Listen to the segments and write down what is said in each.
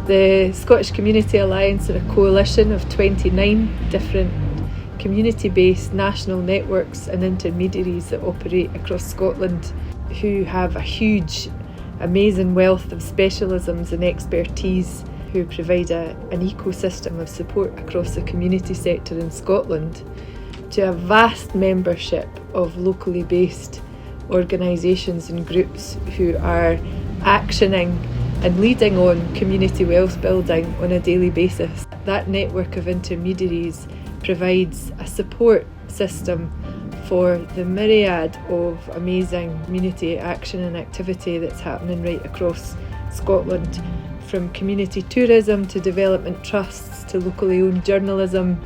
The Scottish Community Alliance are a coalition of 29 different community-based national networks and intermediaries that operate across Scotland, who have a huge, amazing wealth of specialisms and expertise, who provide an ecosystem of support across the community sector in Scotland, to a vast membership of locally based organisations and groups who are actioning and leading on community wealth building on a daily basis. That network of intermediaries provides a support system for the myriad of amazing community action and activity that's happening right across Scotland, from community tourism to development trusts to locally owned journalism.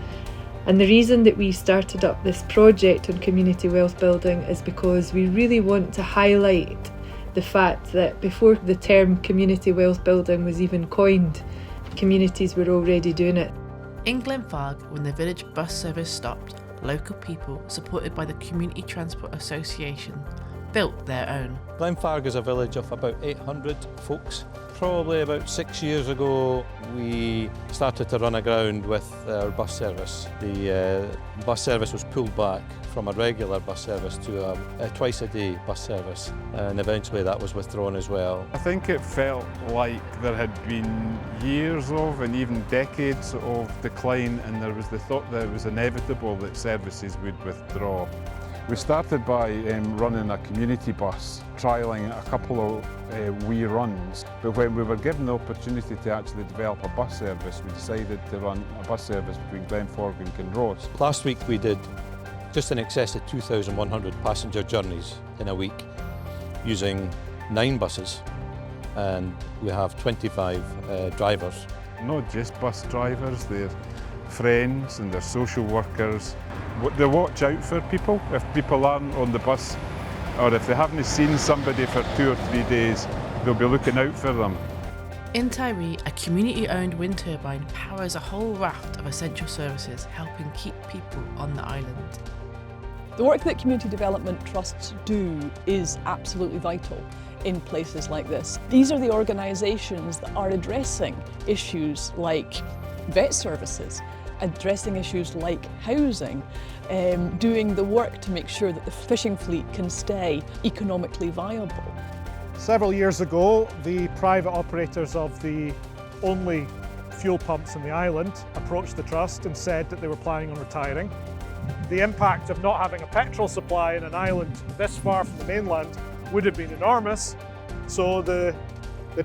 And the reason that we started up this project on community wealth building is because we really want to highlight the fact that before the term community wealth building was even coined, communities were already doing it. In Glenfarg, when the village bus service stopped, local people, supported by the Community Transport Association, built their own. Glenfarg is a village of about 800 folks. Probably about 6 years ago we started to run aground with our bus service. The bus service was pulled back from a regular bus service to a twice-a-day bus service, and eventually that was withdrawn as well. I think it felt like there had been years of and even decades of decline, and there was the thought that it was inevitable that services would withdraw. We started by running a community bus, trialling a couple of wee runs, but when we were given the opportunity to actually develop a bus service, we decided to run a bus service between Glenfarg and Kinross. Last week we did just in excess of 2,100 passenger journeys in a week using 9 buses, and we have 25 drivers. Not just bus drivers, they're friends and they're social workers. They watch out for people. If people aren't on the bus, or if they haven't seen somebody for 2 or 3 days, they'll be looking out for them. In Tiree, a community-owned wind turbine powers a whole raft of essential services, helping keep people on the island. The work that community development trusts do is absolutely vital in places like this. These are the organisations that are addressing issues like vet services, addressing issues like housing, doing the work to make sure that the fishing fleet can stay economically viable. Several years ago, the private operators of the only fuel pumps in the island approached the trust and said that they were planning on retiring. The impact of not having a petrol supply in an island this far from the mainland would have been enormous, so the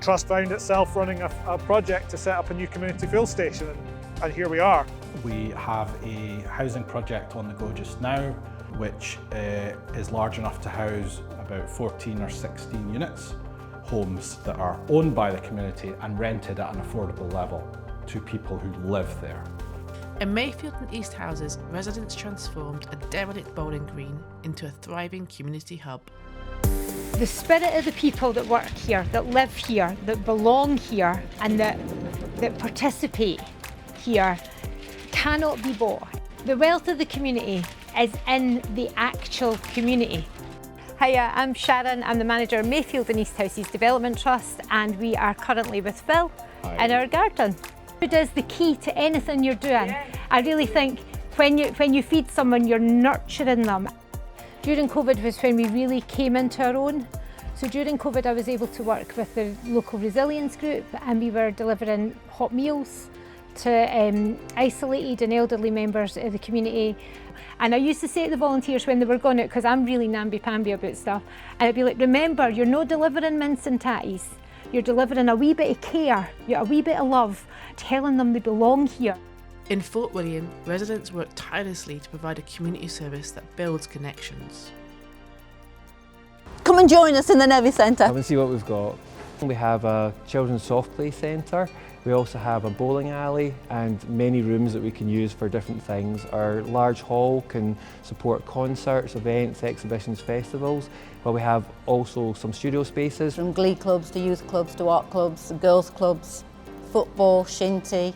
trust found itself running a project to set up a new community fuel station, and here we are. We have a housing project on the go just now, which is large enough to house about 14 or 16 units, homes that are owned by the community and rented at an affordable level to people who live there. In Mayfield and East Houses, residents transformed a derelict bowling green into a thriving community hub. The spirit of the people that work here, that live here, that belong here, and that participate here cannot be bought. The wealth of the community is in the actual community. Hiya, I'm Sharon. I'm the manager of Mayfield and East Houses Development Trust, and we are currently with Phil in our garden. Food is the key to anything you're doing. Yeah. I really think when you feed someone, you're nurturing them. During COVID was when we really came into our own. So during COVID, I was able to work with the local resilience group, and we were delivering hot meals to isolated and elderly members of the community. And I used to say to the volunteers when they were going out, because I'm really namby-pamby about stuff, and I'd be like, remember, you're not delivering mince and tatties. You're delivering a wee bit of care, a wee bit of love, telling them they belong here. In Fort William, residents work tirelessly to provide a community service that builds connections. Come and join us in the Nevy Centre. Come and see what we've got. We have a children's soft play centre. We also have a bowling alley and many rooms that we can use for different things. Our large hall can support concerts, events, exhibitions, festivals, while we have also some studio spaces. From glee clubs to youth clubs to art clubs, girls clubs, football, shinty,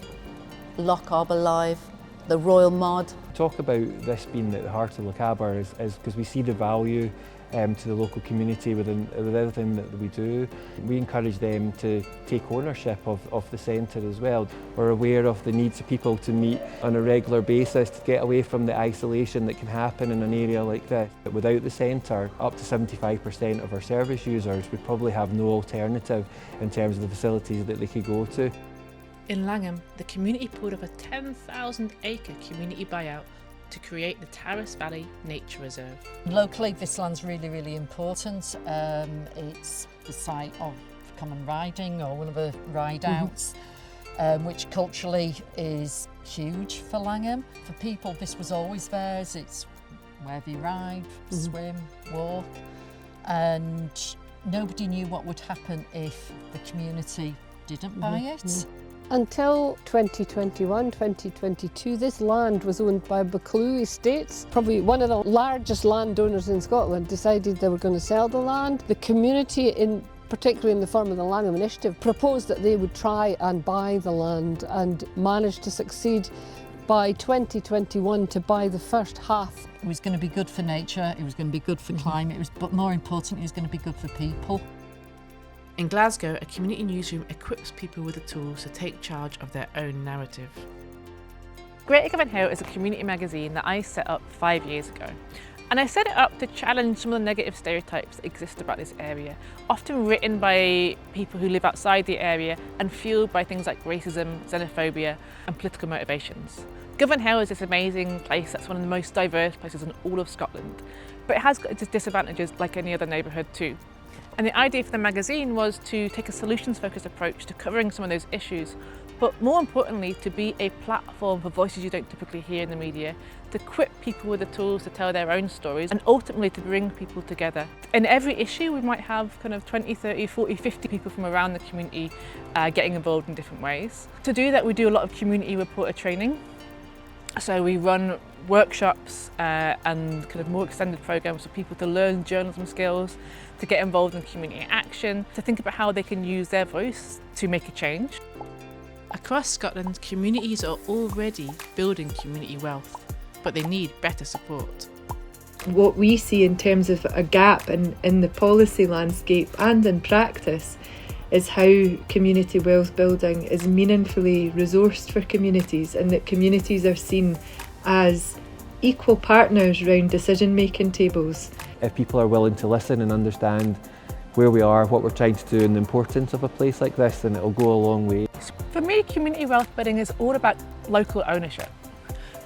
Loch Arbor Live, the Royal Mud. Talk about this being at the heart of Lochaber is because we see the value to the local community with everything that we do. We encourage them to take ownership of the centre as well. We're aware of the needs of people to meet on a regular basis to get away from the isolation that can happen in an area like this. But without the centre, up to 75% of our service users would probably have no alternative in terms of the facilities that they could go to. In Langham, the community pulled off a 10,000-acre community buyout to create the Tarras Valley Nature Reserve. Locally, this land's really, really important. It's the site of common riding, or one of the ride-outs, which culturally is huge for Langham. For people, this was always theirs. It's where they ride, swim, walk, and nobody knew what would happen if the community didn't buy it. Until 2021, 2022, this land was owned by Buccleuch Estates. Probably one of the largest landowners in Scotland decided they were going to sell the land. The community, particularly in the form of the Langham Initiative, proposed that they would try and buy the land and managed to succeed by 2021 to buy the first half. It was going to be good for nature, it was going to be good for climate, but more importantly, it was going to be good for people. In Glasgow, a community newsroom equips people with the tools to take charge of their own narrative. Greater Govan Hill is a community magazine that I set up 5 years ago. And I set it up to challenge some of the negative stereotypes that exist about this area, often written by people who live outside the area and fueled by things like racism, xenophobia and political motivations. Govan Hill is this amazing place that's one of the most diverse places in all of Scotland, but it has got its disadvantages like any other neighbourhood too. And the idea for the magazine was to take a solutions-focused approach to covering some of those issues, but more importantly, to be a platform for voices you don't typically hear in the media, to equip people with the tools to tell their own stories, and ultimately to bring people together. In every issue, we might have kind of 20, 30, 40, 50 people from around the community getting involved in different ways. To do that, we do a lot of community reporter training. So we run workshops and kind of more extended programs for people to learn journalism skills, to get involved in community action, to think about how they can use their voice to make a change. Across Scotland, communities are already building community wealth, but they need better support. What we see in terms of a gap in the policy landscape and in practice is how community wealth building is meaningfully resourced for communities, and that communities are seen as equal partners around decision-making tables. If people are willing to listen and understand where we are, what we're trying to do and the importance of a place like this, then it'll go a long way. For me, community wealth building is all about local ownership.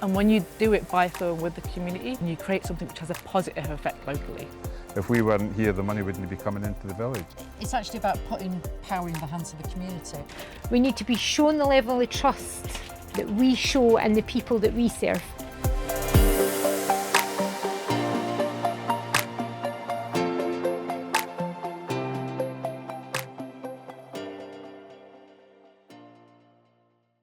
And when you do it by, for, and with the community, you create something which has a positive effect locally. If we weren't here, the money wouldn't be coming into the village. It's actually about putting power in the hands of the community. We need to be shown the level of trust that we show and the people that we serve.